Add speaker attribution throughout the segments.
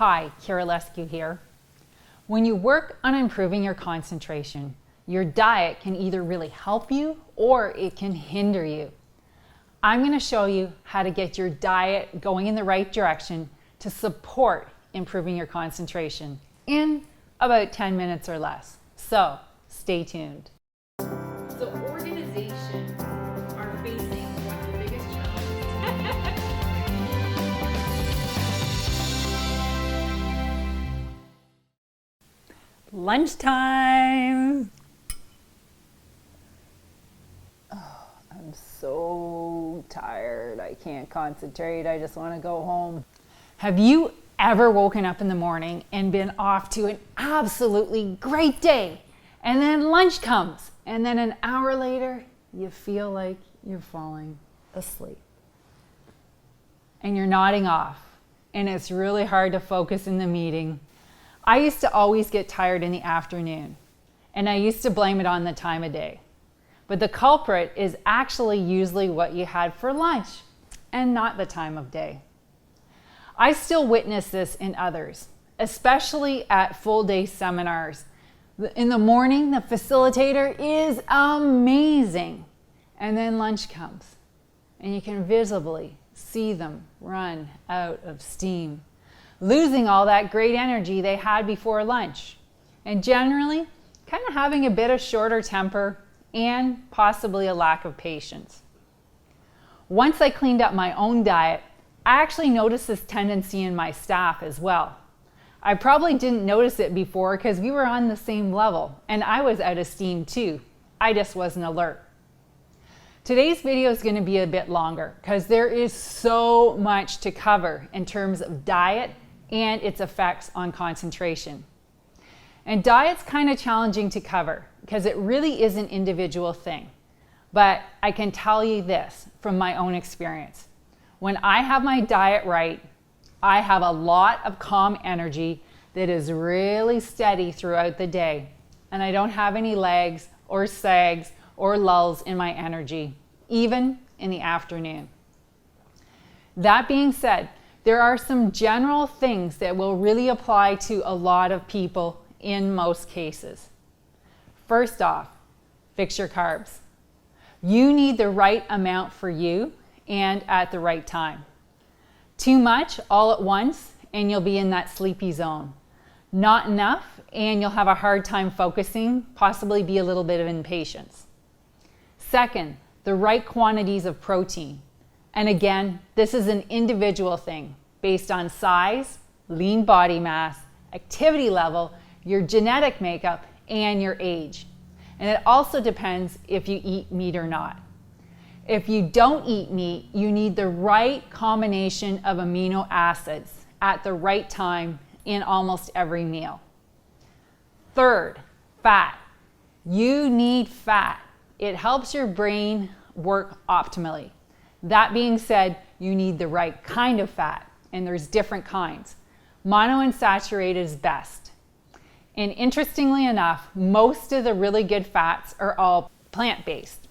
Speaker 1: Hi, Leskew here. When you work on improving your concentration, your diet can either really help you or it can hinder you. I'm going to show you how to get your diet going in the right direction to support improving your concentration in about 10 minutes or less. So stay tuned.
Speaker 2: So organizations are facing one of the biggest challenges.
Speaker 1: Lunchtime. Oh, I'm so tired. I can't concentrate. I just want to go home. Have you ever woken up in the morning and been off to an absolutely great day? And then lunch comes, and then an hour later, you feel like you're falling asleep. And you're nodding off, and it's really hard to focus in the meeting. I used to always get tired in the afternoon, and I used to blame it on the time of day. But the culprit is actually usually what you had for lunch, and not the time of day. I still witness this in others, especially at full-day seminars. In the morning, the facilitator is amazing, and then lunch comes, and you can visibly see them run out of steam, losing all that great energy they had before lunch, and generally kind of having a bit of shorter temper and possibly a lack of patience. Once I cleaned up my own diet, I actually noticed this tendency in my staff as well. I probably didn't notice it before because we were on the same level and I was out of steam too. I just wasn't alert. Today's video is going to be a bit longer because there is so much to cover in terms of diet and its effects on concentration. And diet's kind of challenging to cover because it really is an individual thing. But I can tell you this from my own experience. When I have my diet right, I have a lot of calm energy that is really steady throughout the day. And I don't have any lags or sags or lulls in my energy, even in the afternoon. That being said, there are some general things that will really apply to a lot of people in most cases. First off, fix your carbs. You need the right amount for you and at the right time. Too much all at once and you'll be in that sleepy zone. Not enough and you'll have a hard time focusing, possibly be a little bit of impatience. Second, the right quantities of protein. And again, this is an individual thing based on size, lean body mass, activity level, your genetic makeup, and your age. And it also depends if you eat meat or not. If you don't eat meat, you need the right combination of amino acids at the right time in almost every meal. Third, fat. You need fat. It helps your brain work optimally. That being said, you need the right kind of fat, and there's different kinds. Monounsaturated is best. And interestingly enough, most of the really good fats are all plant-based.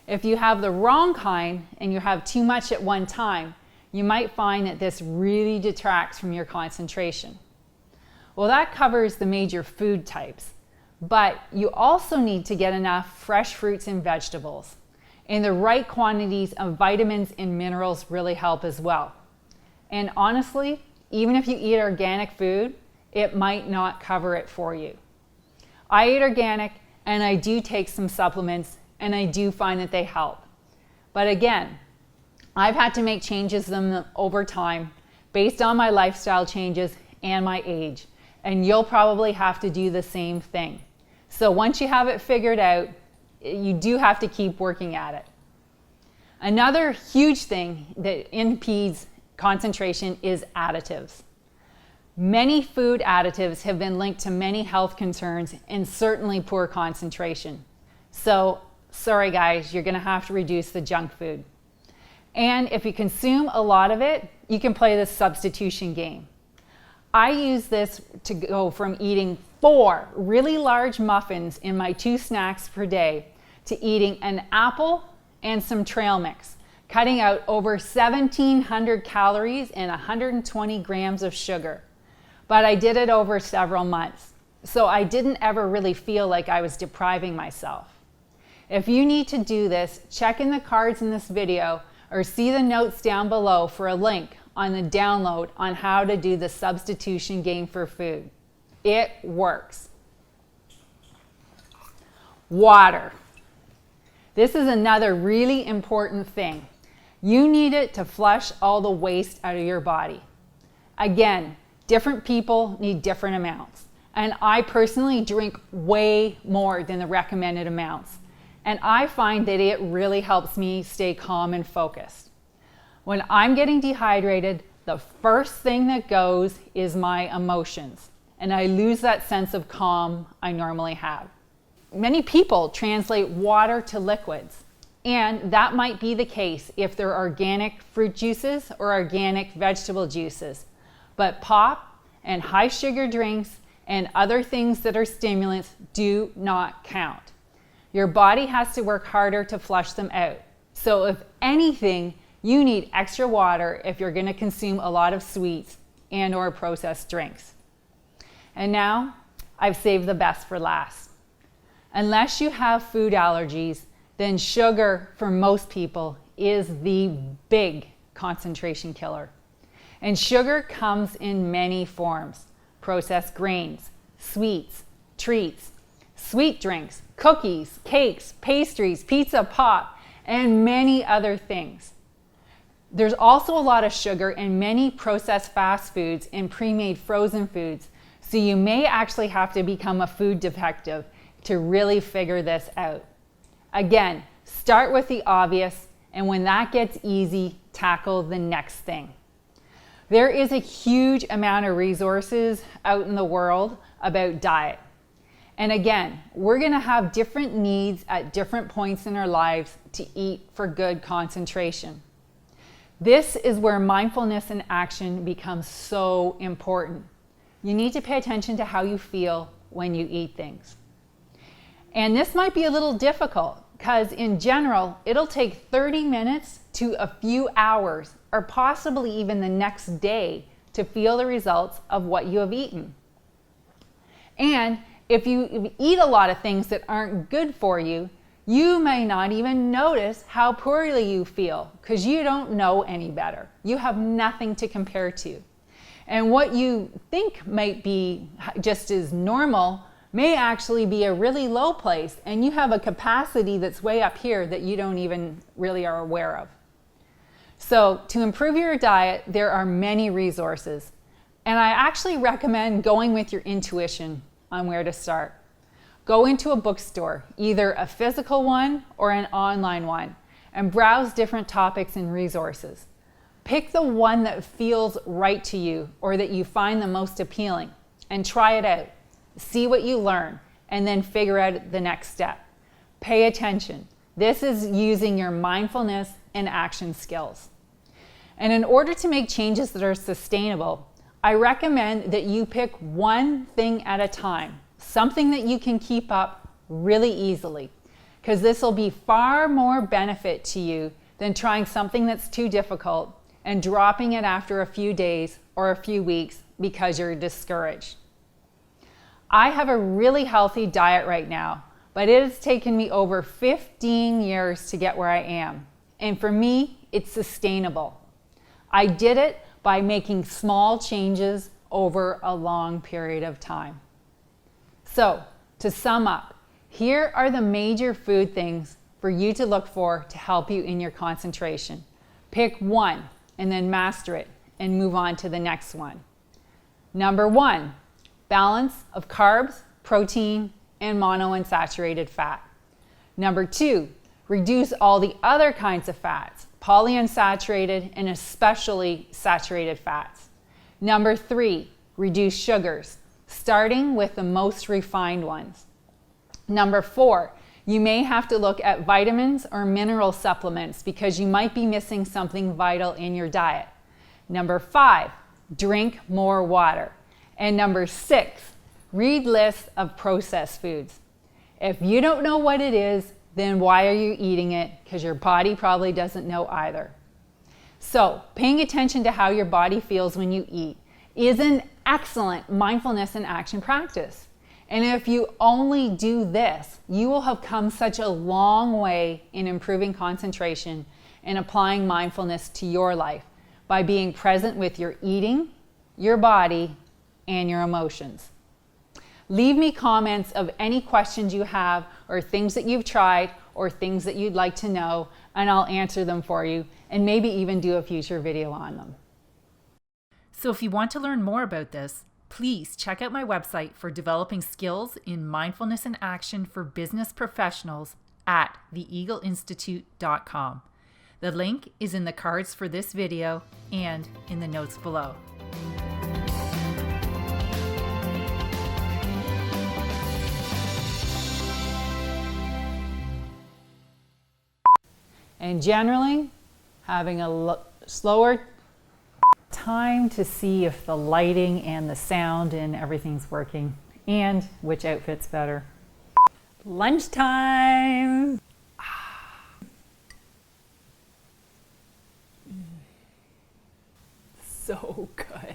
Speaker 1: If you have the wrong kind and you have too much at one time, you might find that this really detracts from your concentration. Well, that covers the major food types, but you also need to get enough fresh fruits and vegetables. And the right quantities of vitamins and minerals really help as well. And honestly, even if you eat organic food, it might not cover it for you. I eat organic and I do take some supplements and I do find that they help. But again, I've had to make changes them over time based on my lifestyle changes and my age. And you'll probably have to do the same thing. So once you have it figured out, you do have to keep working at it. Another huge thing that impedes concentration is additives. Many food additives have been linked to many health concerns and certainly poor concentration. So, sorry guys, you're gonna have to reduce the junk food. And if you consume a lot of it, you can play this substitution game. I use this to go from eating 4 really large muffins in my 2 snacks per day to eating an apple and some trail mix, cutting out over 1,700 calories and 120 grams of sugar. but I did it over several months. So I didn't ever really feel like I was depriving myself. If you need to do this, check in the cards in this video or see the notes down below for a link on the download on how to do the substitution game for food. It works. Water. This is another really important thing. You need it to flush all the waste out of your body. Again, different people need different amounts. And I personally drink way more than the recommended amounts. And I find that it really helps me stay calm and focused. When I'm getting dehydrated, the first thing that goes is my emotions. And I lose that sense of calm I normally have. Many people translate water to liquids, and that might be the case if they're organic fruit juices or organic vegetable juices. But pop and high sugar drinks and other things that are stimulants do not count. Your body has to work harder to flush them out. So if anything, you need extra water if you're going to consume a lot of sweets and or processed drinks. And now, I've saved the best for last. Unless you have food allergies, then sugar for most people is the big concentration killer. And sugar comes in many forms: processed grains, sweets, treats, sweet drinks, cookies, cakes, pastries, pizza, pop, and many other things. There's also a lot of sugar in many processed fast foods and pre-made frozen foods, so you may actually have to become a food detective to really figure this out. Again, start with the obvious, and when that gets easy, tackle the next thing. There is a huge amount of resources out in the world about diet. And again, we're gonna have different needs at different points in our lives to eat for good concentration. This is where mindfulness and action becomes so important. You need to pay attention to how you feel when you eat things. And this might be a little difficult because in general, it'll take 30 minutes to a few hours or possibly even the next day to feel the results of what you have eaten. And if you eat a lot of things that aren't good for you, you may not even notice how poorly you feel because you don't know any better. You have nothing to compare to. And what you think might be just as normal may actually be a really low place, and you have a capacity that's way up here that you don't even really are aware of. So to improve your diet, there are many resources. And I actually recommend going with your intuition on where to start. Go into a bookstore, either a physical one or an online one, and browse different topics and resources. Pick the one that feels right to you or that you find the most appealing and try it out. See what you learn and then figure out the next step. Pay attention. This is using your mindfulness and action skills. And in order to make changes that are sustainable, I recommend that you pick one thing at a time, something that you can keep up really easily, because this will be far more benefit to you than trying something that's too difficult and dropping it after a few days or a few weeks because you're discouraged. I have a really healthy diet right now, but it has taken me over 15 years to get where I am. And for me, it's sustainable. I did it by making small changes over a long period of time. So, to sum up, here are the major food things for you to look for to help you in your concentration. Pick one and then master it and move on to the next one. Number one, balance of carbs, protein, and monounsaturated fat. Number two, reduce all the other kinds of fats, polyunsaturated and especially saturated fats. Number three, reduce sugars, starting with the most refined ones. Number four, you may have to look at vitamins or mineral supplements because you might be missing something vital in your diet. Number five, drink more water. And number six, read lists of processed foods. If you don't know what it is, then why are you eating it? Because your body probably doesn't know either. So, paying attention to how your body feels when you eat is an excellent mindfulness in action practice. And if you only do this, you will have come such a long way in improving concentration and applying mindfulness to your life by being present with your eating, your body, and your emotions. Leave me comments of any questions you have or things that you've tried or things that you'd like to know, and I'll answer them for you and maybe even do a future video on them. So if you want to learn more about this, please check out my website for developing skills in mindfulness and action for business professionals at theeagleinstitute.com. The link is in the cards for this video and in the notes below. And generally, having a slower time to see if the lighting and the sound and everything's working and which outfit's better. Lunchtime! So good.